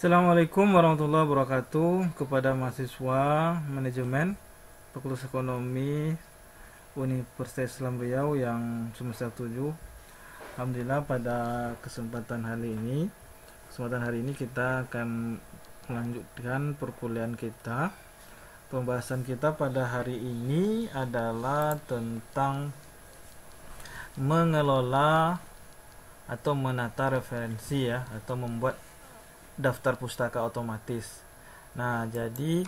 Assalamualaikum warahmatullahi wabarakatuh kepada mahasiswa manajemen Fakultas Ekonomi Universitas Islam Riau yang semester 7. Alhamdulillah pada kesempatan hari ini kita akan melanjutkan perkuliahan kita. Pembahasan kita pada hari ini adalah tentang mengelola atau menata referensi ya, atau membuat daftar pustaka otomatis. Nah, jadi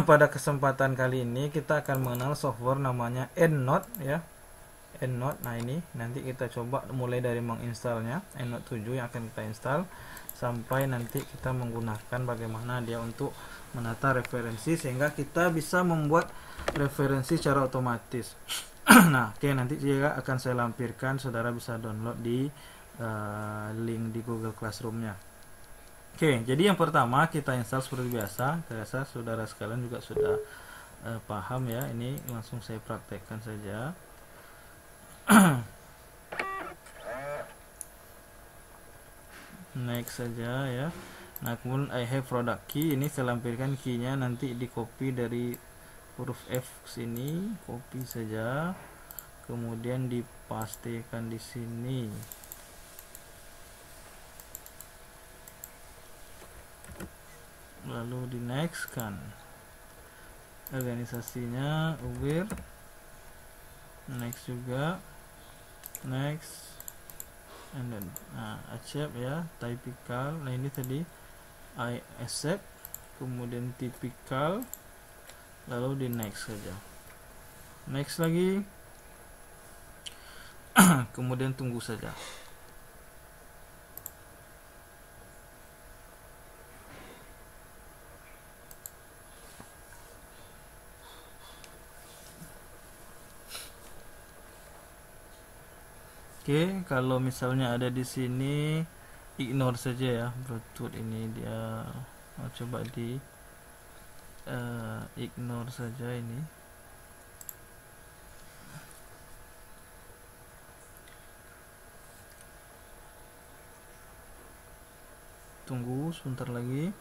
pada kesempatan kali ini kita akan mengenal software namanya EndNote ya. EndNote. Nah, ini nanti kita coba mulai dari menginstalnya, EndNote 7 yang akan kita install sampai nanti kita menggunakan bagaimana dia untuk menata referensi sehingga kita bisa membuat referensi secara otomatis. Nah, oke, nanti juga akan saya lampirkan, saudara bisa download di link di Google Classroom-nya. Oke, jadi yang pertama kita install seperti biasa. Saya rasa saudara sekalian juga sudah paham ya. Ini langsung saya praktekkan saja. Next saja ya. Nah, kemudian I have product key. Ini saya lampirkan key-nya, nanti di copy dari huruf F sini, copy saja. Kemudian dipastikan di sini. Lalu di next kan organisasinya aware, next juga, next, and then accept ya, typical. Nah, ini tadi I accept, kemudian typical, lalu di next saja, next lagi. Kemudian tunggu saja. Oke, kalau misalnya ada di sini ignore saja ya, Bluetooth ini dia coba di ignore saja ini. Tunggu sebentar lagi.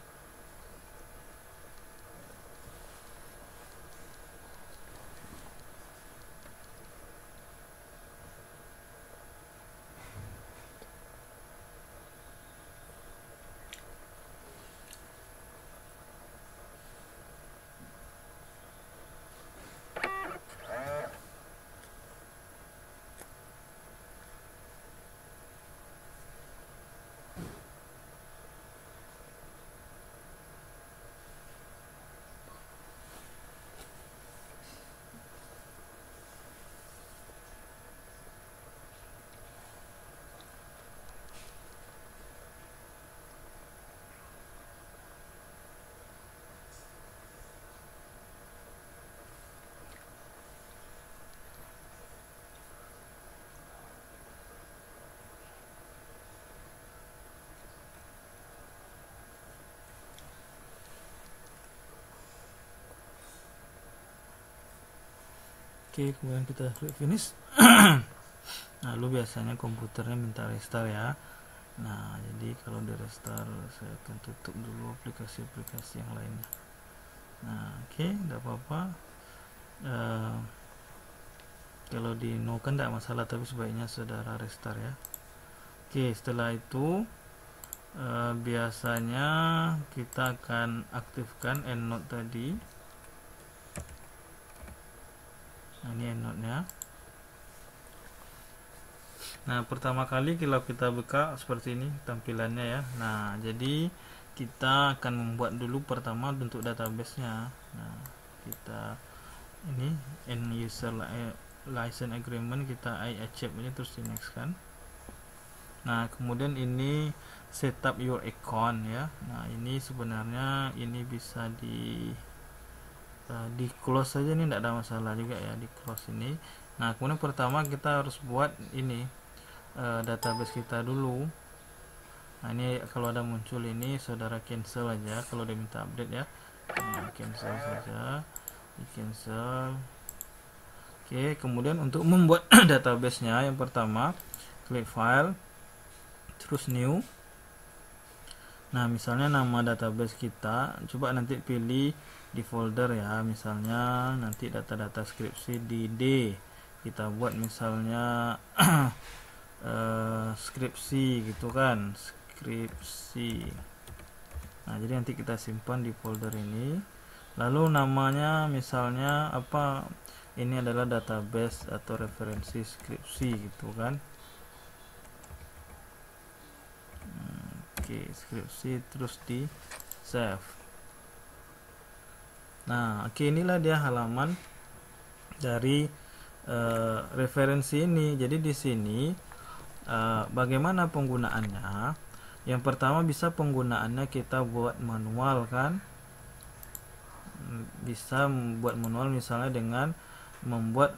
Oke, kemudian kita klik finish. Lalu biasanya komputernya minta restart ya. Nah, jadi kalau di restart saya akan tutup dulu aplikasi-aplikasi yang lainnya. Nah, oke, tidak apa-apa. Kalau di no kan tidak masalah, tapi sebaiknya saudara restart ya. Oke, setelah itu biasanya kita akan aktifkan EndNote tadi. Nah, ini EndNote-nya. Nah, pertama kali kalau kita buka seperti ini tampilannya ya. Nah, jadi kita akan membuat dulu pertama bentuk database-nya. Nah, kita ini end user license agreement, kita I accept ini, terus di next kan. Nah, kemudian ini setup your account ya. Nah, ini sebenarnya ini bisa di close saja, ini tidak ada masalah juga ya, di close ini. Nah, kemudian pertama kita harus buat ini database kita dulu. Nah, ini kalau ada muncul ini saudara cancel aja kalau dia minta update ya. Nah, cancel saja, di cancel. Oke, kemudian untuk membuat database-nya yang pertama klik file, terus new. Nah, misalnya nama database kita, coba nanti pilih di folder ya, misalnya nanti data-data skripsi di D, kita buat misalnya skripsi gitu kan, skripsi. Nah, jadi nanti kita simpan di folder ini, lalu namanya misalnya apa, ini adalah database atau referensi skripsi gitu kan. Oke, skripsi, terus di save. Nah, oke, inilah dia halaman dari referensi ini. Jadi di sini bagaimana penggunaannya? Yang pertama, bisa penggunaannya kita buat manual kan, bisa membuat manual misalnya dengan membuat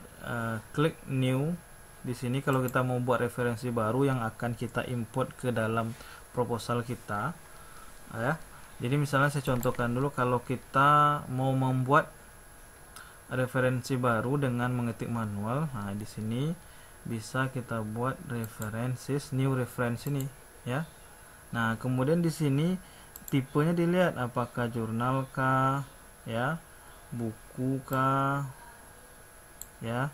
klik new. Di sini kalau kita mau buat referensi baru yang akan kita import ke dalam proposal kita ya. Jadi misalnya saya contohkan dulu, kalau kita mau membuat referensi baru dengan mengetik manual, nah di sini bisa kita buat references, new reference ini ya. Nah, kemudian di sini tipenya dilihat apakah jurnal kah ya, buku kah ya,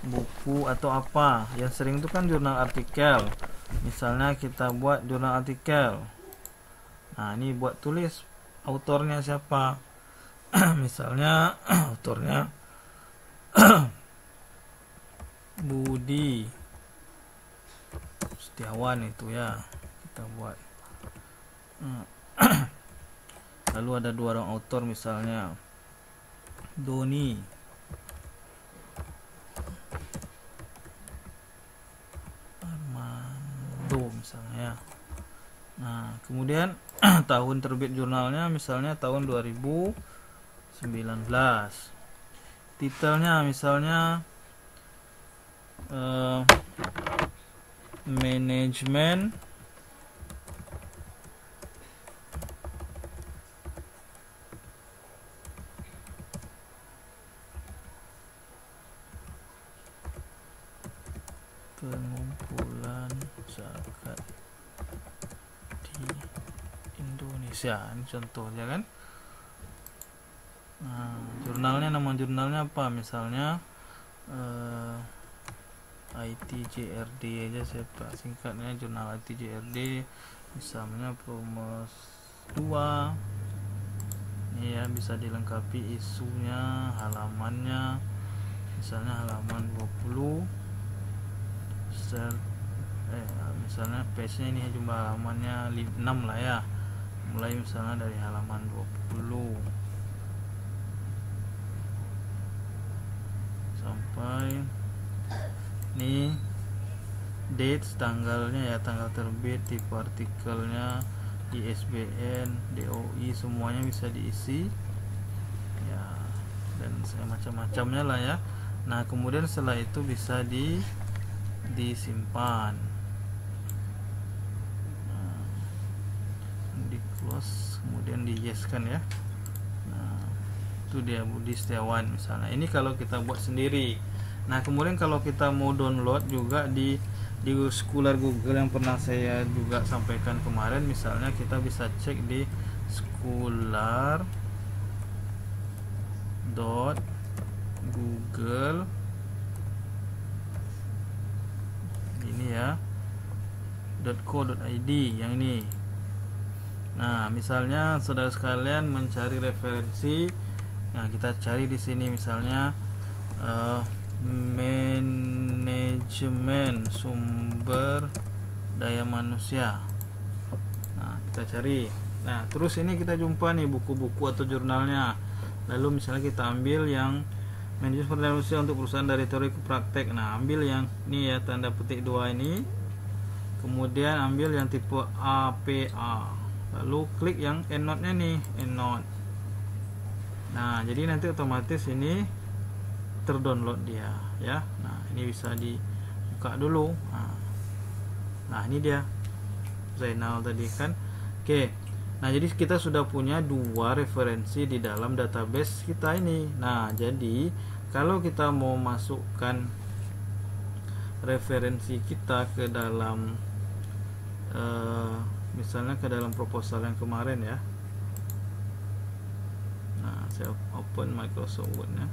buku atau apa. Yang sering itu kan jurnal artikel, misalnya kita buat jurnal artikel. Nah, ini buat tulis autornya siapa. Misalnya autornya Budi Setiawan itu ya, kita buat. Lalu ada 2 orang autor, misalnya Doni Armando misalnya. Nah, kemudian tahun terbit jurnalnya misalnya tahun 2019. Titelnya misalnya manajemen pengumpulan zakat di Indonesia. Ini contohnya kan. Nah, jurnalnya, nama jurnalnya apa, misalnya ITJRD aja, saya singkatnya jurnal ITJRD, misalnya Promus 2. Ini ya, bisa dilengkapi isunya, halamannya, misalnya halaman 20, misalnya page-nya ini jumlah halamannya 6 lah ya, mulai misalnya dari halaman 20 sampai ini dates, tanggalnya ya, tanggal terbit, tipe artikelnya, ISBN, DOI, semuanya bisa diisi ya, dan macam-macamnya lah ya. Nah, kemudian setelah itu bisa disimpan, di close, kemudian di yes kan ya. Nah, itu dia Budi Setiawan misalnya. Ini kalau kita buat sendiri. Nah, kemudian kalau kita mau download juga di Scholar Google yang pernah saya juga sampaikan kemarin, misalnya kita bisa cek di scholar.google ini ya, .co.id yang ini. Nah, misalnya saudara sekalian mencari referensi, nah kita cari di sini misalnya manajemen sumber daya manusia. Nah, kita cari. Nah, terus ini kita jumpa nih buku-buku atau jurnalnya. Lalu misalnya kita ambil yang manajemen sumber daya manusia untuk perusahaan dari teori ke praktek. Nah, ambil yang ini ya, tanda petik 2 ini. Kemudian ambil yang tipe APA. Lalu klik yang EndNote-nya nih, EndNote. Nah, jadi nanti otomatis ini terdownload dia ya. Nah, ini bisa dibuka dulu. Nah, ini dia Zainal tadi kan. Oke. Nah, jadi kita sudah punya 2 referensi di dalam database kita ini. Nah, jadi kalau kita mau masukkan referensi kita ke dalam misalnya ke dalam proposal yang kemarin ya. Nah, saya open Microsoft Word ya.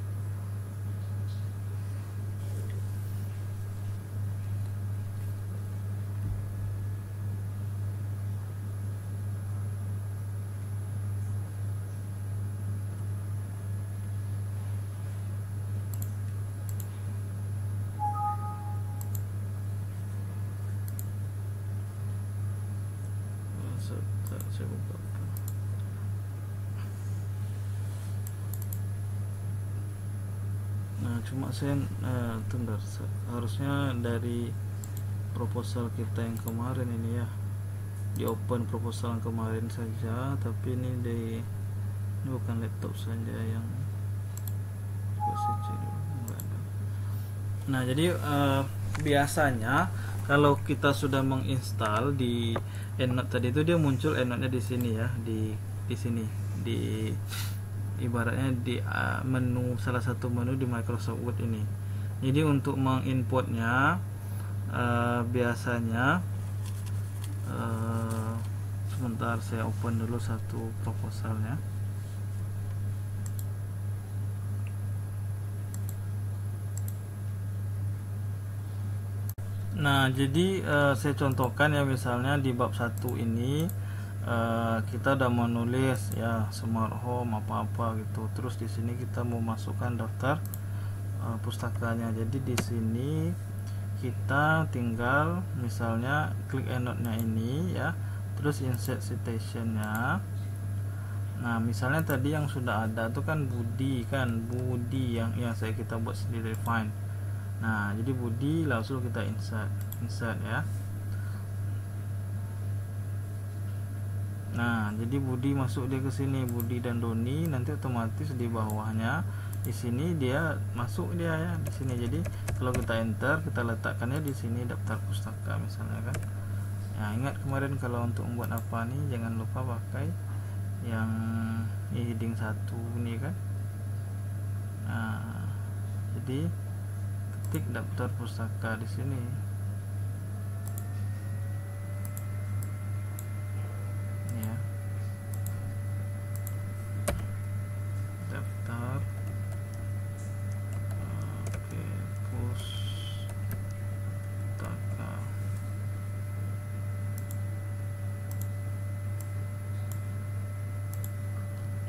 Saya buka. Nah, cuma saya tunggu, harusnya dari proposal kita yang kemarin ini ya, di open proposal yang kemarin saja, tapi ini bukan laptop saja yang enggak ada. Nah, jadi biasanya kalau kita sudah menginstal di EndNote tadi itu, dia muncul EndNote-nya di sini ya, di sini, di ibaratnya di menu, salah satu menu di Microsoft Word ini. Jadi untuk menginputnya biasanya sebentar, saya open dulu satu proposalnya. Nah, jadi saya contohkan ya, misalnya di bab 1 ini kita udah menulis ya smart home apa-apa gitu. Terus di sini kita mau masukkan daftar pustakanya. Jadi di sini kita tinggal misalnya klik EndNote-nya ini ya, terus insert citation-nya. Nah, misalnya tadi yang sudah ada tuh kan Budi yang kita buat sendiri, find. Nah, jadi Budi langsung kita insert ya. Nah, jadi Budi masuk dia ke sini, Budi dan Doni, nanti otomatis di bawahnya di sini dia masuk dia ya di sini. Jadi kalau kita enter, kita letakkannya di sini daftar pustaka misalnya kan. Ya, ingat kemarin kalau untuk membuat apa nih, jangan lupa pakai yang heading 1 ini kan. Nah, jadi ketik daftar pustaka di sini. Ya. Daftar pustaka.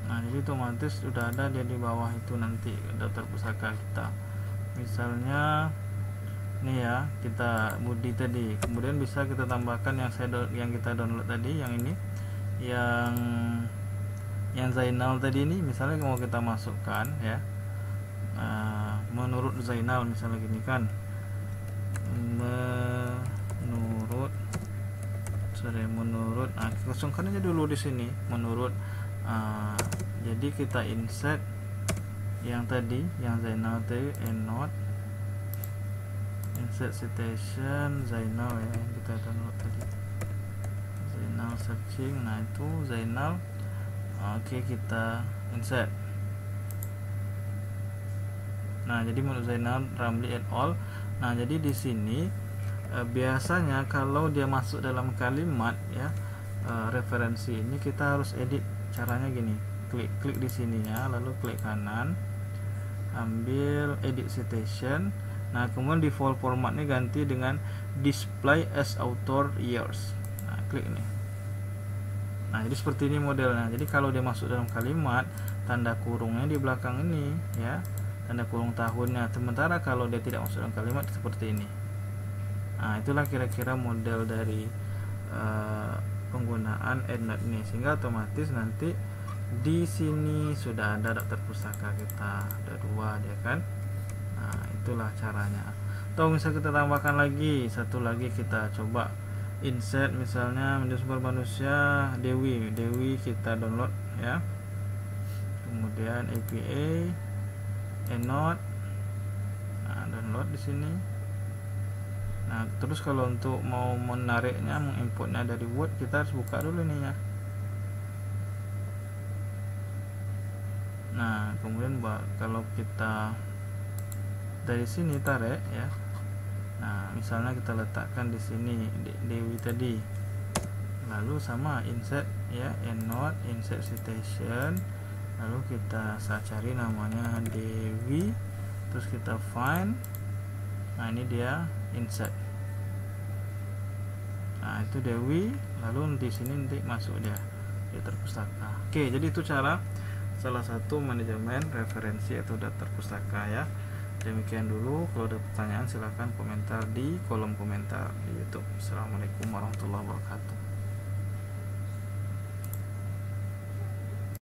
Nah, jadi otomatis sudah ada dia di bawah itu nanti daftar pustaka kita. Misalnya nih ya, kita Budi tadi, kemudian bisa kita tambahkan yang kita download tadi, yang ini, yang Zainal tadi ini, misalnya mau kita masukkan ya. Menurut Zainal misalnya gini kan, menurut kosongkan aja dulu di sini menurut. Jadi kita insert yang tadi, yang Zainal tadi, EndNote, insert citation Zainal ya, yang kita download tadi, Zainal searching. Nah, itu Zainal. Oke, kita insert. Nah, jadi menurut Zainal Ramli et al. Nah, jadi di sini biasanya kalau dia masuk dalam kalimat ya, referensi ini kita harus edit. Caranya gini, klik di sininya, lalu klik kanan, ambil edit citation. Nah, kemudian default formatnya ganti dengan display as author years. Nah, klik ini. Nah, jadi seperti ini modelnya. Jadi kalau dia masuk dalam kalimat, tanda kurungnya di belakang ini ya, tanda kurung tahunnya. Sementara kalau dia tidak masuk dalam kalimat, seperti ini. Nah, itulah kira-kira model dari penggunaan EndNote ini, sehingga otomatis nanti di sini sudah ada daftar pustaka kita, ada 2 dia kan. Nah, itulah caranya. Atau misalnya kita tambahkan lagi satu lagi, kita coba insert misalnya menjadi sumber manusia Dewi kita download ya. Kemudian APA EndNote, nah, download di sini. Nah, terus kalau untuk mau menariknya, menginputnya dari Word, kita harus buka dulu nih ya. Nah, kemudian kalau kita dari sini tarik ya. Nah, misalnya kita letakkan di sini Dewi tadi, lalu sama insert ya, endnote, insert citation, lalu kita cari namanya Dewi, terus kita find. Nah ini dia insert. Nah itu Dewi, lalu di sini nanti masuk dia daftar pustaka. Oke, jadi itu cara salah satu manajemen referensi atau daftar pustaka ya. Demikian dulu, kalau ada pertanyaan silahkan komentar di kolom komentar di YouTube. Assalamualaikum warahmatullahi wabarakatuh.